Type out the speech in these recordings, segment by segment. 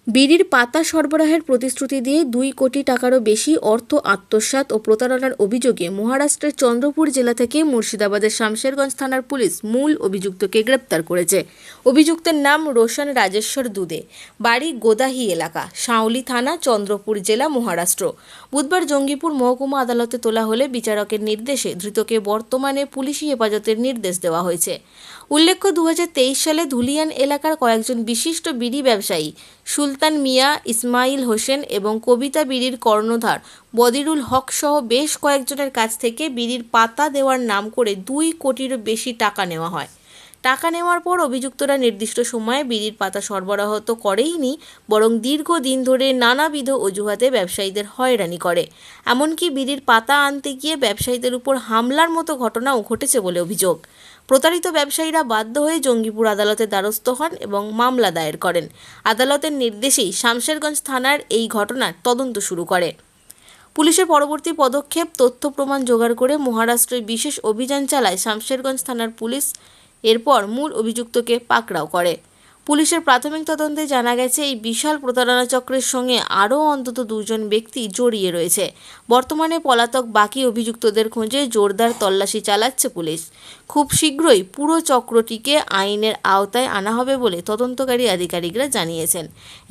বিড়ির পাতা সরবরাহের প্রতিশ্রুতি দিয়ে 2 কোটি টাকারও বেশি অর্থ আত্মসাৎ ও প্রতারণার অভিযোগে মহারাষ্ট্রের চন্দ্রপুর জেলা থেকে মুর্শিদাবাদের শামশেরগঞ্জ থানার পুলিশ মূল অভিযুক্তকে গ্রেপ্তার করেছে। অভিযুক্তের নাম রোশন রাজেশ্বর দুদে, বাড়ি গোদাহি এলাকা, সাউলি থানা, চন্দ্রপুর জেলা, মহারাষ্ট্র। বুধবার জঙ্গিপুর মহকুমা আদালতে তোলা হলে বিচারকের নির্দেশে ধৃতকে বর্তমানে পুলিশি হেফাজতের নির্দেশ দেওয়া হয়েছে। উল্লেখ্য, 2023 সালে ধুলিয়ান এলাকার কয়েকজন বিশিষ্ট বিড়ি ব্যবসায়ী সুলতান মিয়া, ইসমাইল হোসেন এবং কবিতা বিড়ির কর্ণধার বদিরুল হক সহ বেশ কয়েকজনের কাছ থেকে বিড়ির পাতা দেওয়ার নাম করে 2 কোটিরও বেশি টাকা নেওয়া হয়। টাকা নেওয়ার পর অভিযুক্তরা নির্দিষ্ট সময়ে বিড়ির পাতা সরবরাহ তো করেইনি, বরং দীর্ঘদিন ধরে নানাবিধ অজুহাতে ব্যবসায়ীদের হয়রানি করে। এমনকি বিড়ির পাতা আনতে গিয়ে ব্যবসায়ীদের উপর হামলার মতো ঘটনাও ঘটেছে বলে অভিযোগ। প্রতারিত ব্যবসায়ীরা বাধ্য হয়ে জঙ্গিপুর আদালতের দ্বারস্থ হন এবং মামলা দায়ের করেন। আদালতের নির্দেশেই শামশেরগঞ্জ থানার এই ঘটনার তদন্ত শুরু করে। পুলিশের পরবর্তী পদক্ষেপ, তথ্য প্রমাণ জোগাড় করে মহারাষ্ট্রে বিশেষ অভিযান চালায় শামশেরগঞ্জ থানার পুলিশ। এরপর মূল অভিযুক্তকে পাকড়াও করে। পুলিশের প্রাথমিক তদন্তে জানা গেছে, এই বিশাল প্রতারণা চক্রের সঙ্গে আরও অন্তত 2 জন ব্যক্তি জড়িয়ে রয়েছে। বর্তমানে পলাতক বাকি অভিযুক্তদের খোঁজে জোরদার তল্লাশি চালাচ্ছে পুলিশ। খুব শীঘ্রই পুরো চক্রটিকে আইনের আওতায় আনা হবে বলে তদন্তকারী আধিকারিকরা জানিয়েছেন।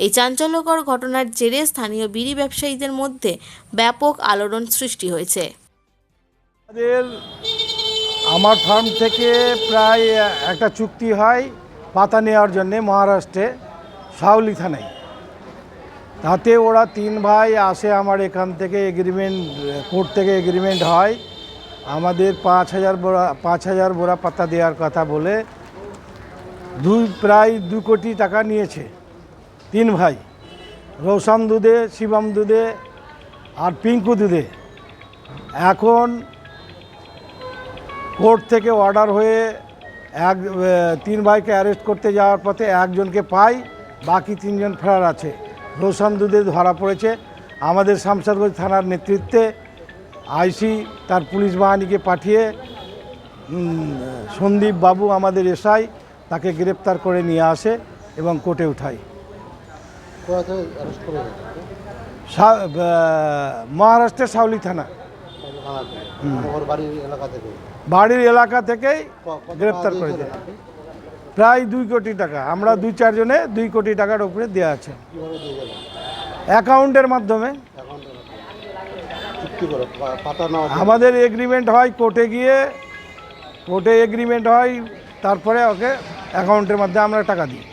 এই চাঞ্চল্যকর ঘটনার জেরে স্থানীয় বিড়ি ব্যবসায়ীদের মধ্যে ব্যাপক আলোড়ন সৃষ্টি হয়েছে। আমার ফার্ম থেকে প্রায় একটা চুক্তি হয় পাতা নেওয়ার জন্যে মহারাষ্ট্রে সাউলি থানায়। তাতে ওরা 3 ভাই আসে, আমার এখান থেকে এগ্রিমেন্ট, কোর্ট থেকে এগ্রিমেন্ট হয়। আমাদের 5,000 বোরা পাতা দেওয়ার কথা বলে প্রায় 2 কোটি টাকা নিয়েছে 3 ভাই, রোশন দুদে, শিবম দুদে আর পিঙ্কু দুদে। এখন কোর্ট থেকে অর্ডার হয়ে 3 ভাইকে অ্যারেস্ট করতে যাওয়ার পথে একজনকে পাই, বাকি 3 জন ফেরার আছে। রোশন দুদে ধরা পড়েছে। আমাদের শামশেরগঞ্জ থানার নেতৃত্বে আইসি তার পুলিশ বাহিনীকে পাঠিয়ে সন্দীপ বাবু, আমাদের এসআই, তাকে গ্রেপ্তার করে নিয়ে আসে এবং কোর্টে উঠায়। মহারাষ্ট্রের সাউলি থানা, বাড়ির এলাকা থেকেই গ্রেপ্তার করেছে। প্রায় 2 কোটি টাকা। আমরা 2-4 জনে 2 কোটি টাকার উপরে দেওয়া আছে অ্যাকাউন্টের মাধ্যমে। আমাদের এগ্রিমেন্ট হয় কোর্টে এগ্রিমেন্ট হয়, তারপরে ওকে অ্যাকাউন্টের মাধ্যমে আমরা টাকা দিই।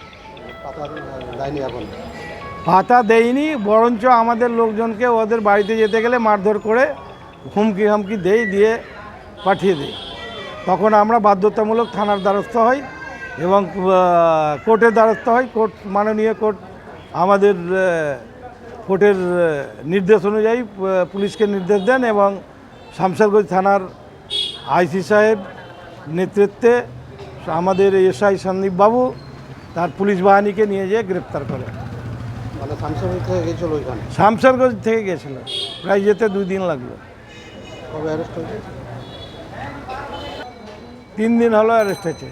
পাতা দেয়নি, বরঞ্চ আমাদের লোকজনকে ওদের বাড়িতে যেতে গেলে মারধর করে হুমকি দিয়ে পাঠিয়ে দেয়। তখন আমরা বাধ্যতামূলক থানার দ্বারস্থ হই এবং কোর্টের দ্বারস্থ হই। মাননীয় কোর্ট আমাদের কোর্টের নির্দেশ অনুযায়ী পুলিশকে নির্দেশ দেন এবং শামশেরগঞ্জ থানার আইসি সাহেব নেতৃত্বে আমাদের এসআই সন্দীপ বাবু তার পুলিশ বাহিনীকে নিয়ে যেয়ে গ্রেপ্তার করে। শামশেরগঞ্জ থেকে গেছিল, প্রায় যেতে 2 দিন লাগলো। 3 দিন হলো অ্যারেস্ট হয়েছে।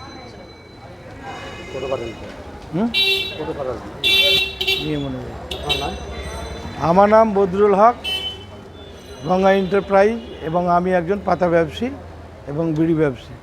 আমার নাম বদিরুল হক, গঙ্গা এন্টারপ্রাইজ, এবং আমি একজন পাতা ব্যবসায়ী এবং বিড়ি ব্যবসায়ী।